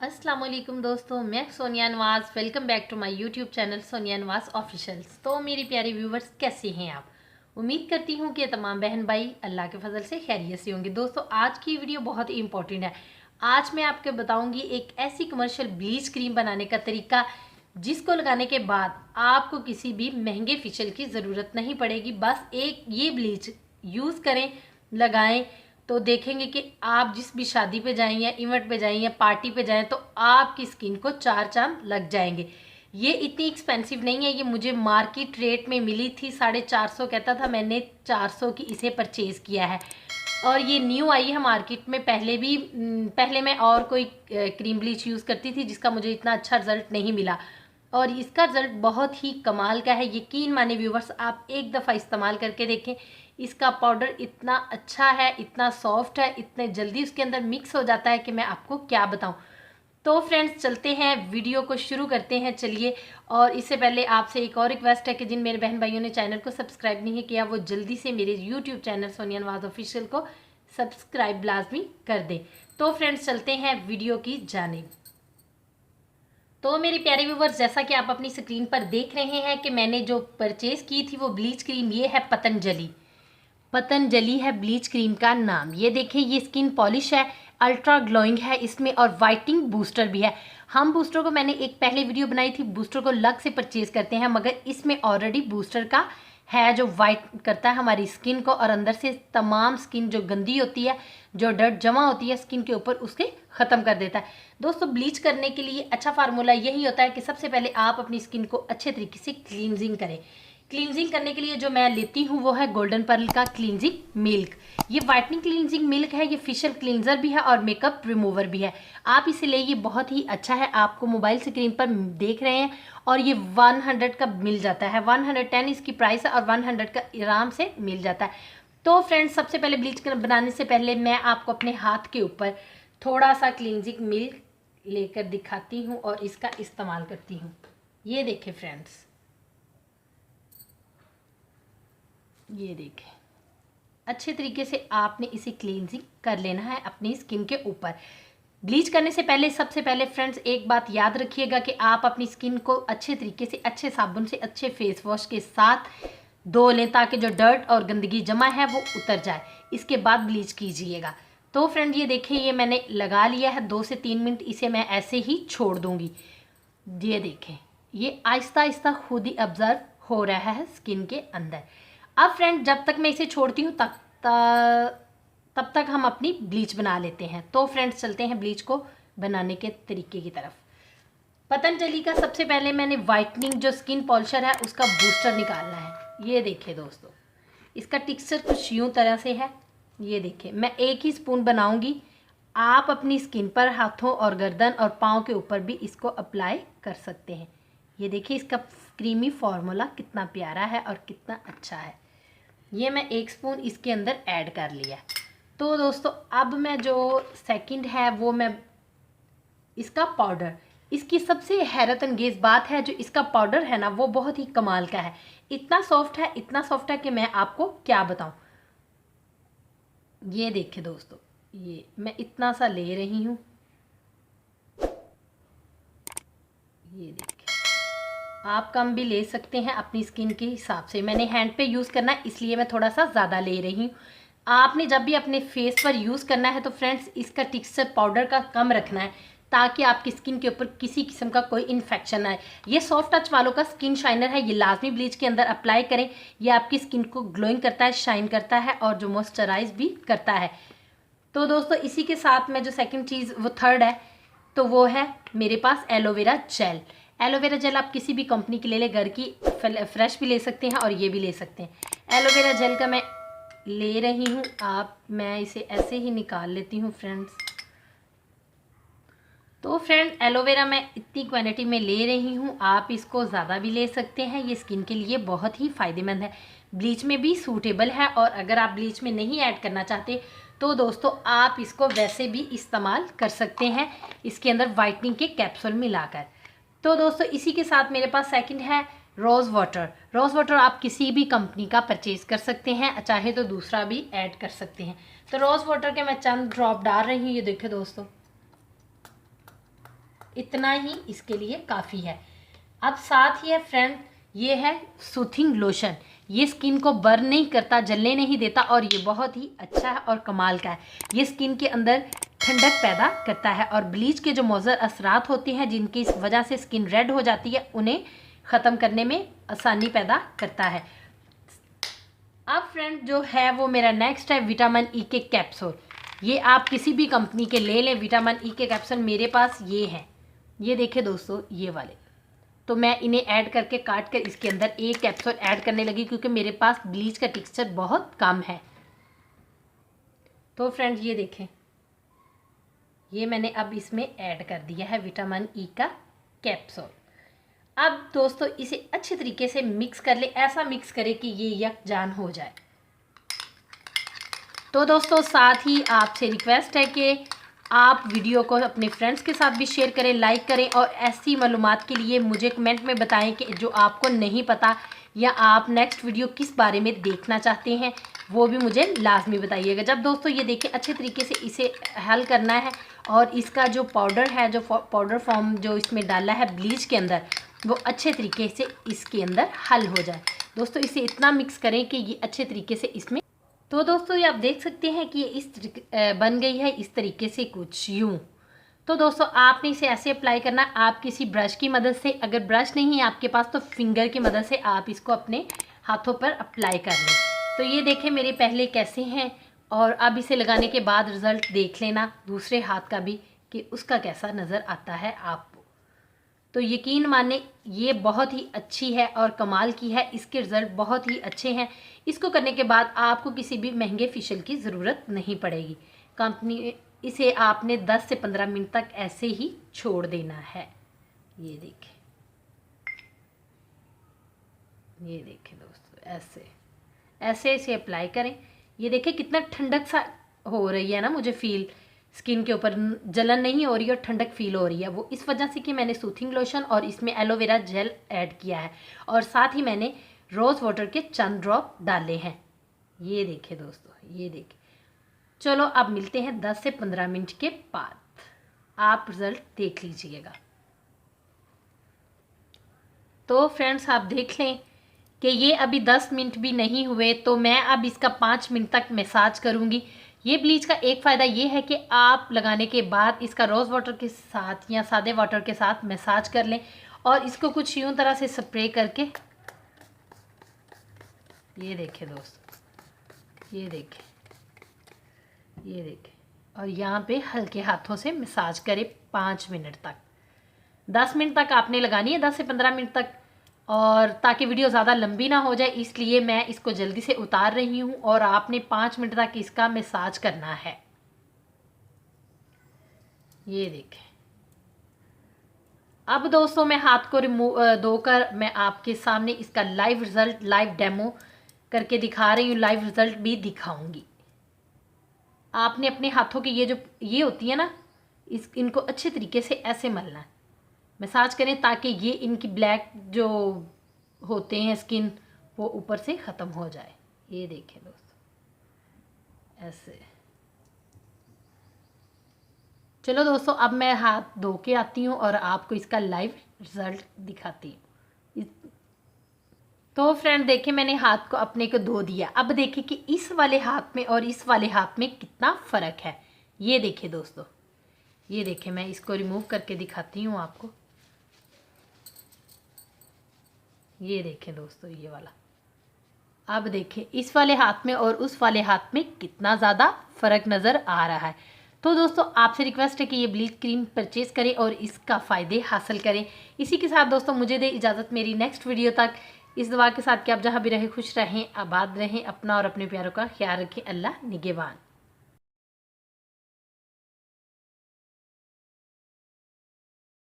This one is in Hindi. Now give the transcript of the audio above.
अस्सलाम वालेकुम दोस्तों, मैं Sonia Nawaz. Welcome back to my YouTube channel Sonia Nawaz officials. तो मेरी प्यारे व्यूवर्स, कैसे हैं आप? उम्मीद करती हूँ कि तमाम बहन भाई अल्लाह के फजल से खैरियत से होंगे। दोस्तों, आज की वीडियो बहुत ही इंपॉर्टेंट है। आज मैं आपको बताऊंगी एक ऐसी कमर्शियल ब्लीच क्रीम बनाने का तरीका जिसको लगाने के बाद आपको किसी भी महंगे फेशियल की ज़रूरत नहीं पड़ेगी। बस एक ये ब्लीच यूज़ करें, लगाएं, तो देखेंगे कि आप जिस भी शादी पे जाएं या इवेंट पे जाएं या पार्टी पे जाएं तो आपकी स्किन को चार चांद लग जाएंगे। ये इतनी एक्सपेंसिव नहीं है, ये मुझे मार्केट रेट में मिली थी, 450 कहता था, मैंने 400 की इसे परचेज़ किया है। और ये न्यू आई है मार्केट में। पहले मैं और कोई क्रीम ब्लीच यूज़ करती थी जिसका मुझे इतना अच्छा रिजल्ट नहीं मिला, और इसका रिजल्ट बहुत ही कमाल का है। यकीन माने व्यूवर्स, आप एक दफ़ा इस्तेमाल करके देखें। इसका पाउडर इतना अच्छा है, इतना सॉफ्ट है, इतने जल्दी उसके अंदर मिक्स हो जाता है कि मैं आपको क्या बताऊं। तो फ्रेंड्स, चलते हैं, वीडियो को शुरू करते हैं, चलिए। और इससे पहले आपसे एक और रिक्वेस्ट है कि जिन मेरे बहन भाइयों ने चैनल को सब्सक्राइब नहीं किया वो जल्दी से मेरे यूट्यूब चैनल सोनिया नवाज़ ऑफिशियल को सब्सक्राइब लाजमी कर दें। तो फ्रेंड्स, चलते हैं वीडियो की जानिब। तो मेरे प्यारे व्यूवर्स, जैसा कि आप अपनी स्क्रीन पर देख रहे हैं कि मैंने जो परचेज़ की थी वो ब्लीच क्रीम ये है पतंजलि है ब्लीच क्रीम का नाम। ये देखिए, ये स्किन पॉलिश है, अल्ट्रा ग्लोइंग है इसमें, और वाइटनिंग बूस्टर भी है। हम बूस्टर को, मैंने एक पहले वीडियो बनाई थी, बूस्टर को अलग से परचेज करते हैं, मगर इसमें ऑलरेडी बूस्टर का है जो वाइट करता है हमारी स्किन को, और अंदर से तमाम स्किन जो गंदी होती है, जो डर्ट जमा होती है स्किन के ऊपर, उसके ख़त्म कर देता है। दोस्तों, ब्लीच करने के लिए अच्छा फार्मूला यही होता है कि सबसे पहले आप अपनी स्किन को अच्छे तरीके से क्लींजिंग करें। क्लींजिंग करने के लिए जो मैं लेती हूँ वो है गोल्डन पर्ल का क्लींजिंग मिल्क। ये वाइटनिंग क्लींजिंग मिल्क है, ये फेशियल क्लींजर भी है और मेकअप रिमूवर भी है। आप इसे ले, ये बहुत ही अच्छा है। आपको मोबाइल स्क्रीन पर देख रहे हैं, और ये 100 का मिल जाता है, 110 इसकी प्राइस है, और 100 का आराम से मिल जाता है। तो फ्रेंड्स, सबसे पहले ब्लीच बनाने से पहले मैं आपको अपने हाथ के ऊपर थोड़ा सा क्लींजिंग मिल्क लेकर दिखाती हूँ और इसका इस्तेमाल करती हूँ। ये देखें फ्रेंड्स, ये देखें, अच्छे तरीके से आपने इसे क्लींजिंग कर लेना है अपनी स्किन के ऊपर। ब्लीच करने से पहले, सबसे पहले फ्रेंड्स, एक बात याद रखिएगा कि आप अपनी स्किन को अच्छे तरीके से, अच्छे साबुन से, अच्छे फेस वॉश के साथ धो लें ताकि जो डर्ट और गंदगी जमा है वो उतर जाए। इसके बाद ब्लीच कीजिएगा। तो फ्रेंड, ये देखिए, ये मैंने लगा लिया है 2 से 3 मिनट, इसे मैं ऐसे ही छोड़ दूंगी। ये देखें, ये आहिस्ता आहिस्ता खुद ही ऑब्जर्व हो रहा है स्किन के अंदर। अब फ्रेंड, जब तक मैं इसे छोड़ती हूँ तब तक हम अपनी ब्लीच बना लेते हैं। तो फ्रेंड्स, चलते हैं ब्लीच को बनाने के तरीके की तरफ। पतंजलि का सबसे पहले मैंने वाइटनिंग जो स्किन पॉलिशर है उसका बूस्टर निकालना है। ये देखिए दोस्तों, इसका टेक्सचर कुछ यूँ तरह से है। ये देखिए, मैं 1 ही स्पून बनाऊंगी। आप अपनी स्किन पर, हाथों और गर्दन और पाँव के ऊपर भी इसको अप्लाई कर सकते हैं। ये देखिए, इसका क्रीमी फॉर्मूला कितना प्यारा है और कितना अच्छा है। ये मैं 1 स्पून इसके अंदर ऐड कर लिया। तो दोस्तों, अब मैं जो सेकंड है वो मैं इसका पाउडर, इसकी सबसे हैरत अंगेज बात है, जो इसका पाउडर है ना वो बहुत ही कमाल का है। इतना सॉफ्ट है, इतना सॉफ्ट है कि मैं आपको क्या बताऊं। ये देखिए दोस्तों, ये मैं इतना सा ले रही हूँ। ये देखिए, आप कम भी ले सकते हैं अपनी स्किन के हिसाब से। मैंने हैंड पे यूज़ करना है इसलिए मैं थोड़ा सा ज़्यादा ले रही हूँ। आपने जब भी अपने फेस पर यूज़ करना है तो फ्रेंड्स, इसका टेक्सचर पाउडर का कम रखना है ताकि आपकी स्किन के ऊपर किसी किस्म का कोई इन्फेक्शन ना आए। ये सॉफ्ट टच वालों का स्किन शाइनर है, ये लाजमी ब्लीच के अंदर अप्लाई करें। ये आपकी स्किन को ग्लोइंग करता है, शाइन करता है, और जो मॉइस्चराइज भी करता है। तो दोस्तों, इसी के साथ में जो सेकंड चीज़, वो थर्ड है, तो वो है मेरे पास एलोवेरा जेल। एलोवेरा जेल आप किसी भी कंपनी की ले लें, घर की फ्रेश भी ले सकते हैं और ये भी ले सकते हैं। एलोवेरा जेल का मैं ले रही हूँ, मैं इसे ऐसे ही निकाल लेती हूँ फ्रेंड्स। तो फ्रेंड, एलोवेरा मैं इतनी क्वांटिटी में ले रही हूँ, आप इसको ज़्यादा भी ले सकते हैं। ये स्किन के लिए बहुत ही फ़ायदेमंद है, ब्लीच में भी सूटेबल है, और अगर आप ब्लीच में नहीं ऐड करना चाहते तो दोस्तों आप इसको वैसे भी इस्तेमाल कर सकते हैं, इसके अंदर वाइटनिंग के कैप्सूल मिलाकर। तो दोस्तों, इसी के साथ मेरे पास सेकंड है रोज़ वाटर। रोज़ वाटर आप किसी भी कंपनी का परचेज़ कर सकते हैं, चाहे तो दूसरा भी ऐड कर सकते हैं। तो रोज़ वाटर के मैं चंद ड्रॉप डाल रही हूँ। ये देखिए दोस्तों, इतना ही इसके लिए काफ़ी है। अब साथ ही है फ्रेंड, ये है सूथिंग लोशन। ये स्किन को बर्न नहीं करता, जलने नहीं देता और ये बहुत ही अच्छा है और कमाल का है। ये स्किन के अंदर ठंडक पैदा करता है और ब्लीच के जो मौजर असरात होते हैं जिनकी इस वजह से स्किन रेड हो जाती है, उन्हें ख़त्म करने में आसानी पैदा करता है। अब फ्रेंड जो है वो मेरा नेक्स्ट है विटामिन ई के कैप्सूल। ये आप किसी भी कंपनी के ले लें, विटामिन ई के कैप्सूल मेरे पास ये हैं। ये देखिए दोस्तों, ये वाले। तो मैं इन्हें ऐड करके काट कर इसके अंदर एक कैप्सूल ऐड करने लगी क्योंकि मेरे पास ब्लीच का टेक्सचर बहुत कम है। तो फ्रेंड्स ये देखें, ये मैंने अब इसमें ऐड कर दिया है विटामिन ई का कैप्सूल। अब दोस्तों इसे अच्छे तरीके से मिक्स कर ले, ऐसा मिक्स करें कि ये यकजान हो जाए। तो दोस्तों साथ ही आपसे रिक्वेस्ट है कि आप वीडियो को अपने फ्रेंड्स के साथ भी शेयर करें, लाइक करें और ऐसी मालूमात के लिए मुझे कमेंट में बताएं कि जो आपको नहीं पता या आप नेक्स्ट वीडियो किस बारे में देखना चाहते हैं वो भी मुझे लाजमी बताइएगा। जब दोस्तों ये देखिए अच्छे तरीके से इसे हल करना है और इसका जो पाउडर है, जो पाउडर फॉर्म जो इसमें डाला है ब्लीच के अंदर, वो अच्छे तरीके से इसके अंदर हल हो जाए। दोस्तों इसे इतना मिक्स करें कि ये अच्छे तरीके से इसमें, तो दोस्तों ये आप देख सकते हैं कि ये इस बन गई है इस तरीके से कुछ यूँ। तो दोस्तों आपने इसे ऐसे अप्लाई करना, आप किसी ब्रश की मदद से, अगर ब्रश नहीं है आपके पास तो फिंगर की मदद से आप इसको अपने हाथों पर अप्लाई कर लें। तो ये देखें मेरे पहले कैसे हैं और अब इसे लगाने के बाद रिज़ल्ट देख लेना दूसरे हाथ का भी कि उसका कैसा नज़र आता है आपको। तो यकीन माने ये बहुत ही अच्छी है और कमाल की है, इसके रिज़ल्ट बहुत ही अच्छे हैं। इसको करने के बाद आपको किसी भी महंगे फेशियल की ज़रूरत नहीं पड़ेगी। कंपनी इसे आपने 10 से 15 मिनट तक ऐसे ही छोड़ देना है। ये देखें, ये देखें दोस्तों, ऐसे ऐसे इसे अप्लाई करें। ये देखें कितना ठंडक सा हो रही है ना, मुझे फील स्किन के ऊपर जलन नहीं हो रही और ठंडक फील हो रही है। वो इस वजह से कि मैंने सूथिंग लोशन और इसमें एलोवेरा जेल ऐड किया है और साथ ही मैंने रोज़ वाटर के चंद ड्रॉप डाले हैं। ये देखें दोस्तों, ये देखें। चलो अब मिलते हैं 10 से 15 मिनट के बाद, आप रिज़ल्ट देख लीजिएगा। तो फ्रेंड्स आप देख लें कि ये अभी 10 मिनट भी नहीं हुए, तो मैं अब इसका 5 मिनट तक मसाज करूँगी। ये ब्लीच का एक फ़ायदा ये है कि आप लगाने के बाद इसका रोज़ वाटर के साथ या सादे वाटर के साथ मसाज कर लें और इसको कुछ यूँ तरह से स्प्रे करके, ये देखें दोस्तों, ये देखें, ये देखें, और यहाँ पे हल्के हाथों से मसाज करें 5 मिनट तक। 10 मिनट तक आपने लगानी है, 10 से 15 मिनट तक, और ताकि वीडियो ज़्यादा लंबी ना हो जाए इसलिए मैं इसको जल्दी से उतार रही हूँ और आपने 5 मिनट तक इसका मसाज करना है। ये देखें। अब दोस्तों मैं हाथ को धोकर मैं आपके सामने इसका लाइव रिज़ल्ट, लाइव डेमो करके दिखा रही हूँ, लाइव रिज़ल्ट भी दिखाऊंगी। आपने अपने हाथों की ये होती है ना, इनको अच्छे तरीके से ऐसे मलना है, मसाज करें ताकि ये इनकी ब्लैक जो होते हैं स्किन वो ऊपर से ख़त्म हो जाए। ये देखें दोस्तों, ऐसे। चलो दोस्तों अब मैं हाथ धो के आती हूँ और आपको इसका लाइव रिज़ल्ट दिखाती हूँ। तो फ्रेंड देखिए मैंने हाथ को अपने को धो दिया। अब देखिए कि इस वाले हाथ में और इस वाले हाथ में कितना फ़र्क है। ये देखिए दोस्तों, ये देखिए, मैं इसको रिमूव करके दिखाती हूँ आपको। ये देखें दोस्तों, ये वाला। अब देखें इस वाले हाथ में और उस वाले हाथ में कितना ज़्यादा फ़र्क नज़र आ रहा है। तो दोस्तों आपसे रिक्वेस्ट है कि ये ब्लीच क्रीम परचेज़ करें और इसका फ़ायदे हासिल करें। इसी के साथ दोस्तों मुझे दे इजाज़त मेरी नेक्स्ट वीडियो तक, इस दुआ के साथ कि आप जहाँ भी रहें खुश रहें, आबाद रहें, अपना और अपने प्यारों का ख्याल रखें। अल्लाह निगहबान।